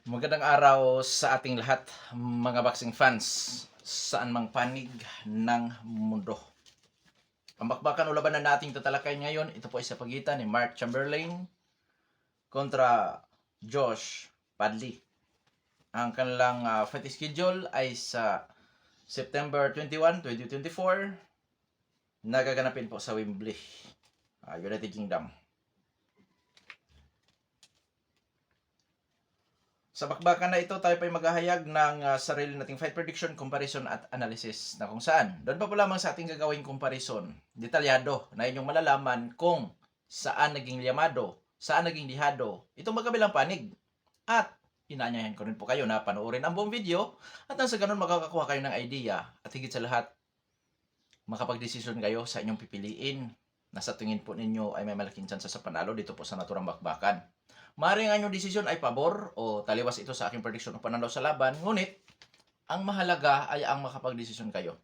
Magandang araw sa ating lahat, mga boxing fans, saan mang panig ng mundo. Ang bakbakan o labanan na ating tatalakay ngayon, ito po ay sa pagitan ni Mark Chamberlain kontra Josh Padley. Ang kanilang fight schedule ay sa September 21, 2024, nagaganapin po sa Wembley, United Kingdom. Sa bakbakan na ito, tayo pa ay maghahayag ng sarili nating fight prediction, comparison at analysis na kung saan. Doon pa po lamang sa ating gagawing comparison, detalyado na inyong malalaman kung saan naging liyamado, saan naging lihado itong magkabilang panig. At inaanyayahan ko rin po kayo na panoorin ang buong video at nang sa ganun makakakuha kayo ng idea at higit sa lahat, makapag-desisyon kayo sa inyong pipiliin na sa tingin po ninyo ay may malaking tsansa sa panalo dito po sa naturang bakbakan. Maaaring ang inyong desisyon ay pabor o taliwas ito sa aking prediction o panalo sa laban, ngunit ang mahalaga ay ang makapag-desisyon kayo.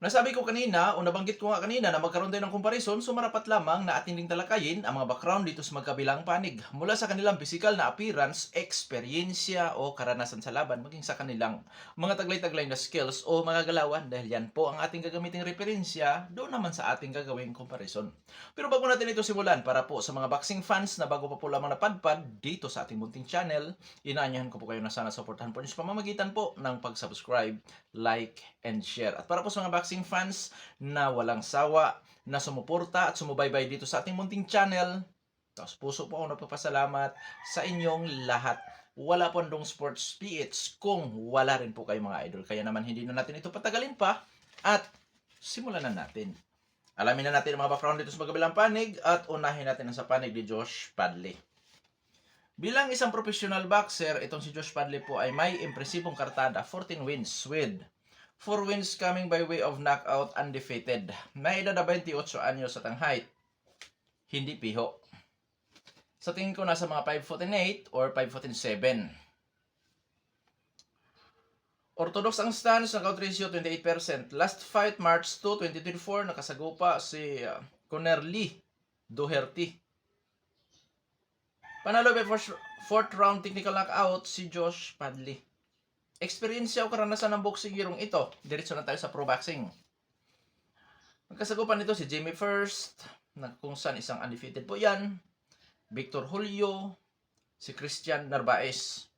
Nasabi ko kanina o nabanggit ko nga kanina na magkaroon tayo ng comparison, so marapat lamang na ating ding talakayin ang mga background dito sa magkabilang panig. Mula sa kanilang physical na appearance, eksperyensya o karanasan sa laban, maging sa kanilang mga taglay-taglay na skills o mga galawan. Dahil yan po ang ating gagamiting referensya, doon naman sa ating gagawing comparison. Pero bago natin ito simulan, para po sa mga boxing fans na bago pa po lamang napadpad dito sa ating munting channel, inaanyahan ko po kayo na sana supportahan po niyo sa pamamagitan po ng pag-subscribe, like, and share. At para po sa mga boxing fans na walang sawa, na sumuporta at sumubaybay dito sa ating munting channel, tapos puso po ako nagpapasalamat sa inyong lahat. Wala po andong sports PH kung wala rin po kayo mga idol. Kaya naman hindi na natin ito patagalin pa at simulan na natin. Alamin na natin ang mga background dito sa magkabilang panig at unahin natin ang sa panig ni Josh Padley. Bilang isang professional boxer, itong si Josh Padley po ay may impresibong kartada, 14 wins with 4 wins coming by way of knockout, undefeated. May edad na 28 anyos at ang height, hindi piho. Sa tingin ko nasa mga 5'8" or 5'7". Orthodox ang stance, knockout ratio 28%. Last fight March 2, 2024, nakasagupa si Conor Lee Doherty. Panalo by fourth round technical knockout si Josh Padley. Eksperyensya o karanasan ng boxing girong ito, diretso na tayo sa pro boxing. Magkasagupan nito si Jamie First, na kung saan isang undefeated po yan, Victor Julio, si Christian Narvaez.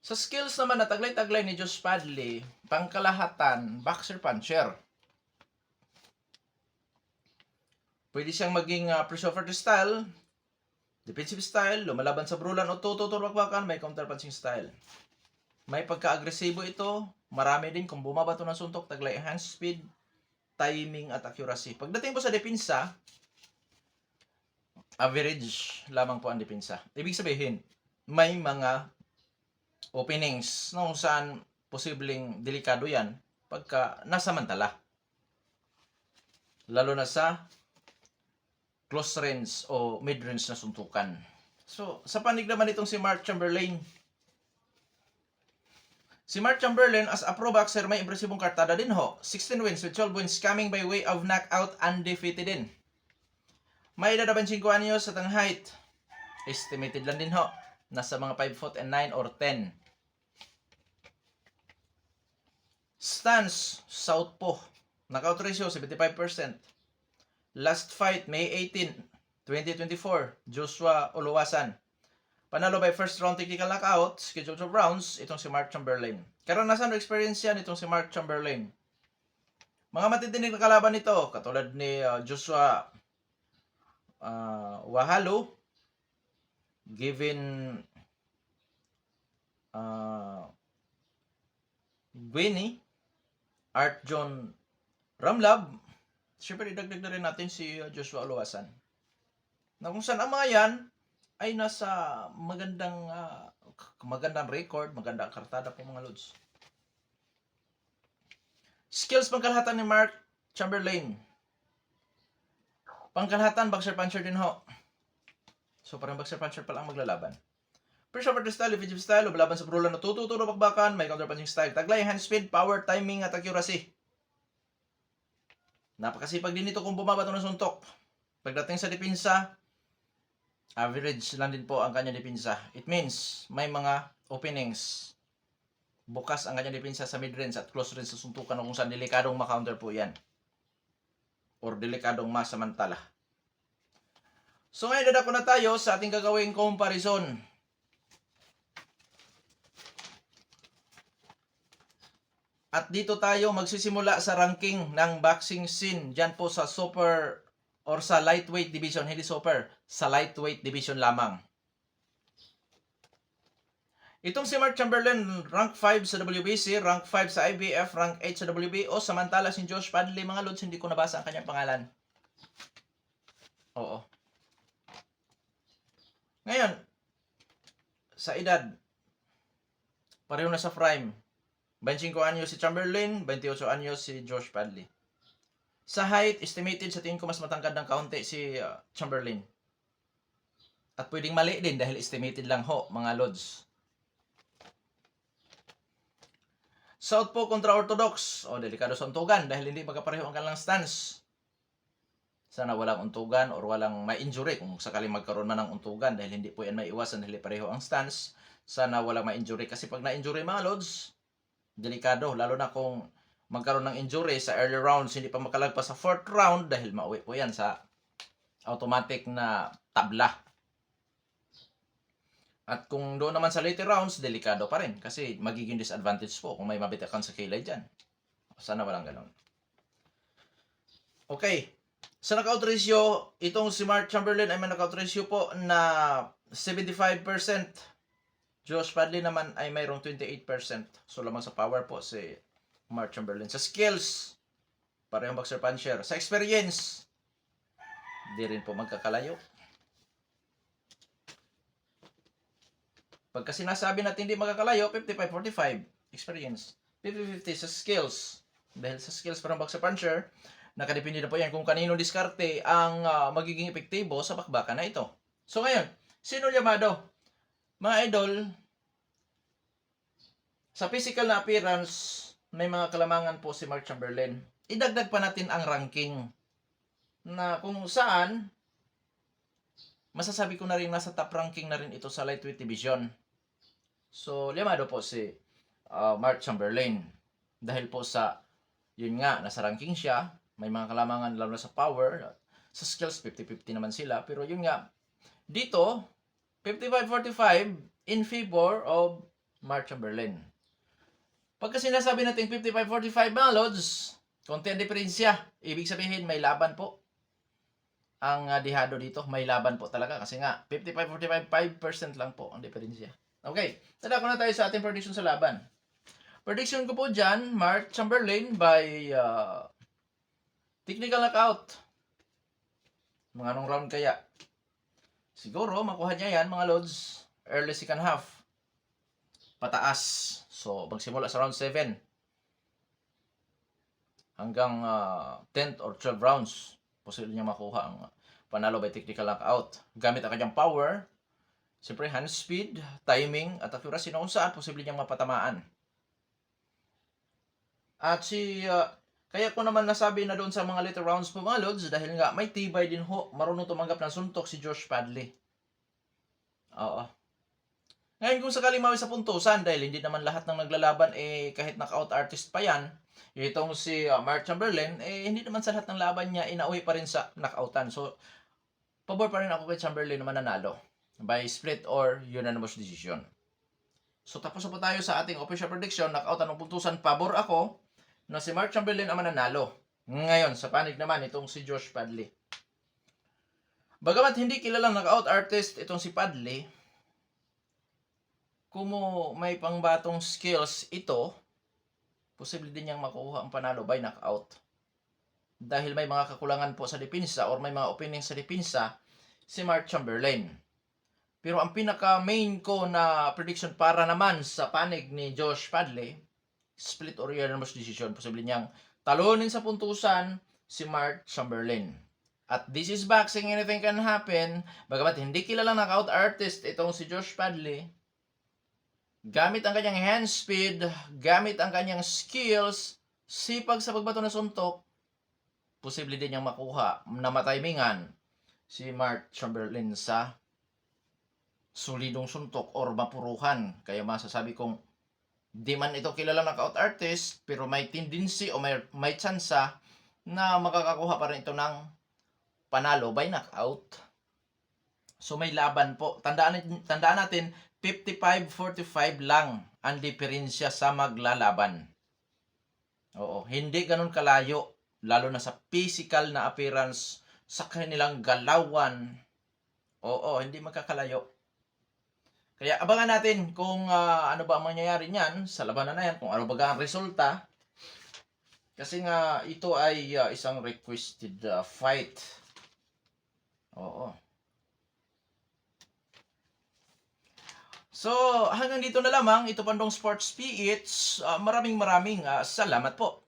Sa skills naman na taglay-taglay ni Josh Padley, pangkalahatan, boxer-puncher. Pwede siyang maging pressure style, defensive style, lumalaban sa brulan o tututulak-bakan, may counter-punching style. May pagka-agresibo ito, marami din kung bumabato ng suntok, taglay hand speed, timing at accuracy. Pagdating po sa depensa, average lamang po ang depensa. Ibig sabihin, may mga openings na kung saan posibleng delikado yan pagka nasamantala. Lalo na sa close range o mid-range na suntukan. So, sa panig naman itong si Mark Chamberlain, si Mark Chamberlain as a pro boxer may impresibong kartada din ho. 16 wins with 12 wins coming by way of knockout, undefeated din. May edad na 25 anyos at ang height, estimated lang din ho. Nasa mga 5'9" or 10. Stance, southpaw. Knockout ratio, 75%. Last fight, May 18, 2024, Joshua Oluwasan. Panalo by first round technical knockout, scheduled of rounds, itong si Mark Chamberlain. Karanasan o experience yan itong si Mark Chamberlain. Mga matitinig na kalaban nito, katulad ni Joshua Wahalo, given Gwynny, Art John Ramlab. Siyempre, idagdag na rin natin si Joshua Oluwasan. Na kung saan ang mga yan ay nasa magandang record, magandang kartada po mga lods. Skills pangkalahatan ni Mark Chamberlain. Pangkalahatan, boxer-puncher din ho. So parang boxer-puncher pa lang maglalaban. Pressure style, defensive style, lumalaban sa brulan na tututuro bakbakan, may counter-punching style. Taglay, hand speed, power, timing at accuracy. Napakasipag din ito kung bumabato ng suntok. Pagdating sa depensa, Average lang din po ang kanyang depensa. It means may mga openings. Bukas ang kanyang depensa sa mid-range at close range sa suntukan kung saan delikadong ma-counter po yan. Or delikadong masamantala. So ngayon dadako na tayo sa ating gagawing comparison. At dito tayo magsisimula sa ranking ng boxing scene. Diyan po sa super or sa lightweight division, hindi super, sa lightweight division lamang. Itong si Mark Chamberlain, rank 5 sa WBC, rank 5 sa IBF, rank 8 sa WBO, samantala si Josh Padley, mga lods, hindi ko nabasa ang kanyang pangalan. Oo. Ngayon, sa edad, pareho na sa prime. 25 anyos si Chamberlain, 28 anyos si Josh Padley. Sa height, estimated sa tingin ko mas matangkad ng kaunti si Chamberlain. At pwedeng mali din dahil estimated lang ho, mga lods. Southpaw kontra Orthodox. O, delikado sa untugan dahil hindi magkapareho ang kanilang stance. Sana walang untugan or walang ma-injury kung sakaling magkaroon man ng untugan dahil hindi po yan maiiwasan dahil pareho ang stance. Sana walang ma-injury kasi pag na-injury mga lods, delikado. Lalo na kung magkaroon ng injury sa early rounds, hindi pa makalagpas sa 4th round dahil mauwi po yan sa automatic na tabla. At kung doon naman sa later rounds, delikado pa rin kasi magiging disadvantage po kung may mabitakan sa kilay dyan. Sana walang ganon. Okay. Sa knockout ratio, itong si Mark Chamberlain ay may knockout ratio po na 75%. Josh Padley naman ay mayroong 28%. So lamang sa power po si Mark Chamberlain. Sa skills, parehong boxer puncher. Sa experience, di rin po magkakalayo. Pagka sinasabi natin hindi magkakalayo, 55-45 experience. 50-50 sa skills. Dahil sa skills parang boxer puncher, nakadepende na po yan kung kanino diskarte ang magiging epektibo sa bakbakan na ito. So ngayon, sino llamado? Mga idol, sa physical na appearance, may mga kalamangan po si Mark Chamberlain. Idagdag pa natin ang ranking na kung saan masasabi ko na rin nasa top ranking na rin ito sa lightweight division. So, llamado po si Mark Chamberlain. Dahil po sa, yun nga, nasa ranking siya, may mga kalamangan lalo na sa power, sa skills, 50-50 naman sila. Pero yun nga, dito, 55-45 in favor of Mark Chamberlain. Pagka sinasabi natin 55-45 mga lods, konti ang diferensya. Ibig sabihin, may laban po. Ang dihado dito, may laban po talaga. Kasi nga, 55-45, 5% lang po ang diferensya. Okay, tada ko na tayo sa ating prediction sa laban. Prediction ko po dyan, Mark Chamberlain by technical knockout. Mga anong round kaya? Siguro, makuha niya yan mga lods. Early second half. Pataas. So, magsimula sa round 7. Hanggang 10th or 12 rounds. Posible niya makuha ang panalo by technical knockout. Gamit ang kanyang power. Siyempre, hand speed, timing, at accuracy na kung saan posible niyang mapatamaan. At kaya ko naman nasabi na doon sa mga later rounds po mga lods, dahil nga may tibay din ho, marunong tumanggap ng suntok si Josh Padley. Oo. Ngayon kung sakaling mawi sa puntusan, dahil hindi naman lahat ng naglalaban, kahit knockout artist pa yan, itong si Mark Chamberlain, hindi naman sa lahat ng laban niya, inauwi pa rin sa knockoutan. So, pabor pa rin ako kay Chamberlain na mananalo by split or unanimous decision. So tapos na po tayo sa ating official prediction. Knockout anong puntusan, pabor ako na si Mark Chamberlain ang mananalo. Ngayon, sa panig naman itong si Josh Padley. Bagamat hindi kilalang knockout artist itong si Padley, kung may pangbatong skills ito, posible din niyang makuha ang panalo by knockout. Dahil may mga kakulangan po sa depensa or may mga openings sa depensa si Mark Chamberlain. Pero ang pinaka-main ko na prediction para naman sa panig ni Josh Padley, split or unanimous decision, posible niyang talunin sa puntusan si Mark Chamberlain. At this is boxing, anything can happen. Bagamat hindi kilalang knockout artist itong si Josh Padley, gamit ang kanyang hand speed, gamit ang kanyang skills, sipag sa pagbato ng suntok, posible din niyang makuha na matimingan si Mark Chamberlain sa solidong suntok or mapuruhan. Kaya masasabi kong di man ito kilalang knockout artist, pero may tendency o may tsansa na makakakuha pa rin ito ng panalo by knockout. So may laban po. Tandaan natin 55-45 lang ang diferensya sa maglalaban. Oo, hindi ganun kalayo, lalo na sa physical na appearance, sa kanilang galawan. Oo, hindi magkakalayo. Kaya abangan natin kung ano ba ang mangyayari niyan sa labanan na yan, kung ano ba ang resulta. Kasi nga ito ay isang requested fight. Oo. So, hanggang dito na lamang. Ito Pandong Sports PH. Maraming salamat po.